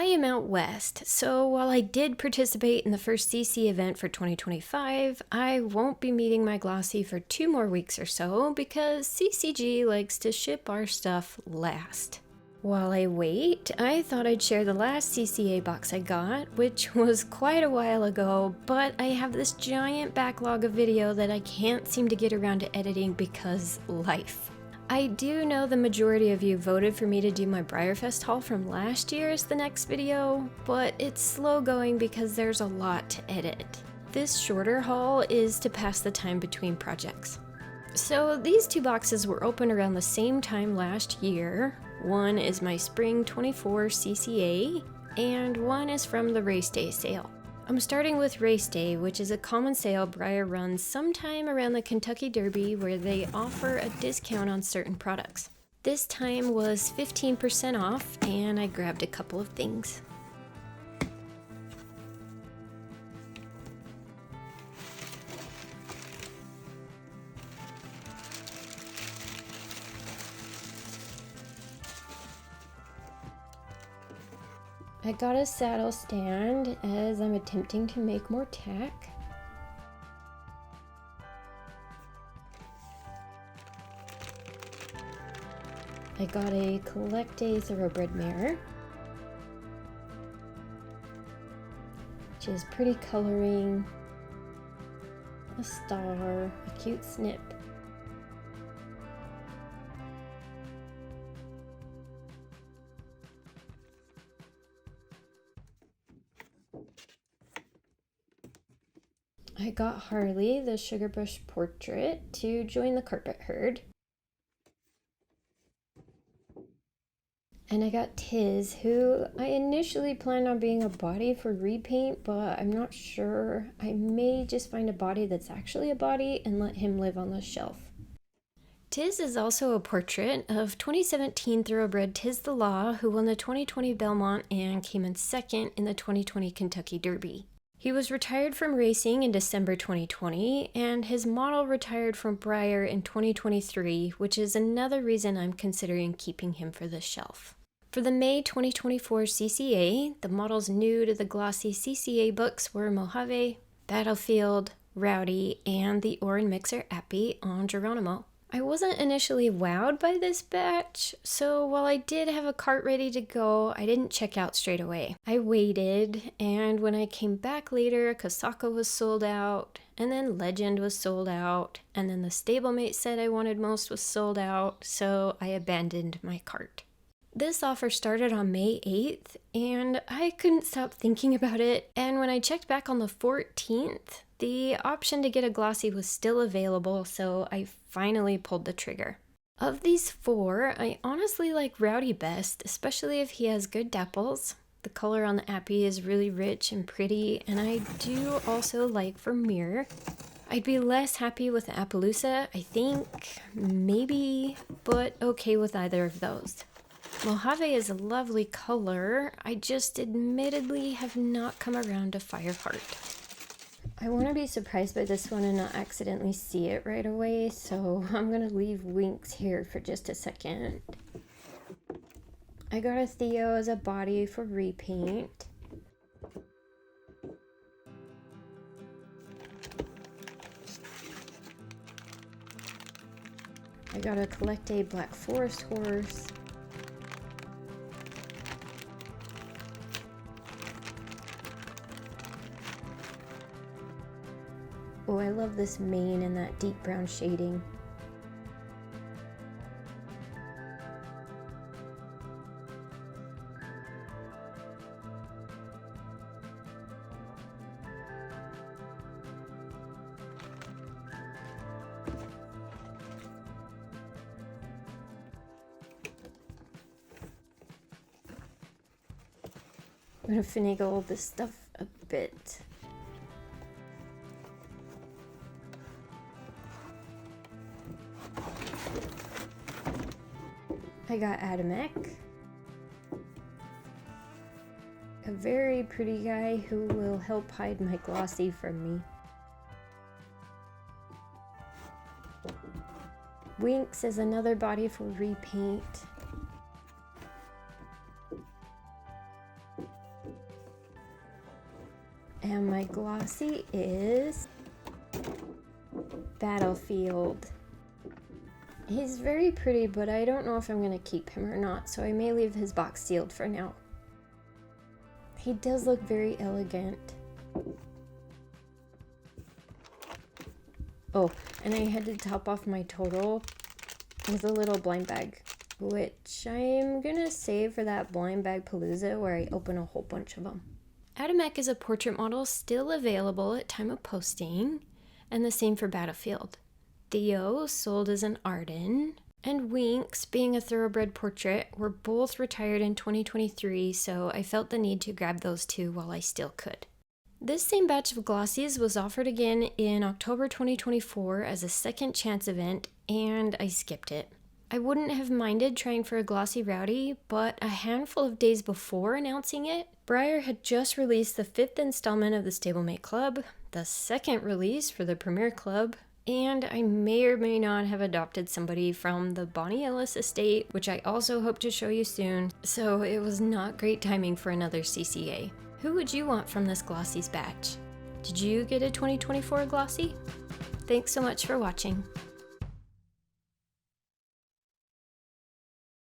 am out west, so while I did participate in the first CC event for 2025, I won't be meeting my glossy for 2 more weeks or so because CCG likes to ship our stuff last. While I wait, I thought I'd share the last CCA box I got, which was quite a while ago, but I have this giant backlog of video that I can't seem to get around to editing because life. I do know the majority of you voted for me to do my Breyer Fest haul from last year as the next video, but it's slow going because there's a lot to edit. This shorter haul is to pass the time between projects. So these 2 boxes were opened around the same time last year. One is my Spring 24 CCA, and one is from the Race Day sale. I'm starting with Race Day, which is a common sale Breyer runs sometime around the Kentucky Derby where they offer a discount on certain products. This time was 15% off, and I grabbed a couple of things. I got a saddle stand as I'm attempting to make more tack. I got a Collect a Thoroughbred mare, which is pretty coloring, a star, a cute snip. I got Harley, the Sugarbush portrait, to join the carpet herd. And I got Tiz, who I initially planned on being a body for repaint, but I'm not sure. I may just find a body that's actually a body and let him live on the shelf. Tiz is also a portrait of 2017 thoroughbred Tiz the Law, who won the 2020 Belmont and came in second in the 2020 Kentucky Derby. He was retired from racing in December 2020, and his model retired from Breyer in 2023, which is another reason I'm considering keeping him for the shelf. For the May 2024 CCA, the models new to the glossy CCA books were Mojave, Battlefield, Rowdy, and the Orin Mixer Appy on Geronimo. I wasn't initially wowed by this batch, so while I did have a cart ready to go, I didn't check out straight away. I waited, and when I came back later, Kasaka was sold out, and then Legend was sold out, and then the stablemate set I wanted most was sold out, so I abandoned my cart. This offer started on May 8th, and I couldn't stop thinking about it, and when I checked back on the 14th, the option to get a glossy was still available, so I finally pulled the trigger. Of these 4, I honestly like Rowdy best, especially if he has good dapples. The color on the Appy is really rich and pretty, and I do also like Vermeer. I'd be less happy with the Appaloosa, I think, maybe, but okay with either of those. Mojave is a lovely color, I just admittedly have not come around to Fireheart. I want to be surprised by this one and not accidentally see it right away, so I'm going to leave Winks here for just a second. I got a Theo as a body for repaint. I got a Collect a Black Forest horse. Oh, I love this mane and that deep brown shading. I'm gonna finagle this stuff a bit. I got Adamek, a very pretty guy who will help hide my glossy from me. Winks is another body for repaint. And my glossy is Battlefield. He's very pretty, but I don't know if I'm going to keep him or not, so I may leave his box sealed for now. He does look very elegant. Oh, and I had to top off my total with a little blind bag, which I'm gonna save for that blind bag palooza where I open a whole bunch of them. Adamek is a portrait model still available at time of posting, and the same for Battlefield. Theo, sold as an Arden, and Winks, being a thoroughbred portrait, were both retired in 2023, so I felt the need to grab those two while I still could. This same batch of glossies was offered again in October 2024 as a second chance event, and I skipped it. I wouldn't have minded trying for a glossy rowdy, but a handful of days before announcing it, Breyer had just released the 5th installment of the Stablemate Club, the second release for the Premier Club, and I may or may not have adopted somebody from the Bonnie Ellis estate, which I also hope to show you soon, so it was not great timing for another CCA. Who would you want from this glossies batch? Did you get a 2024 glossy? Thanks so much for watching.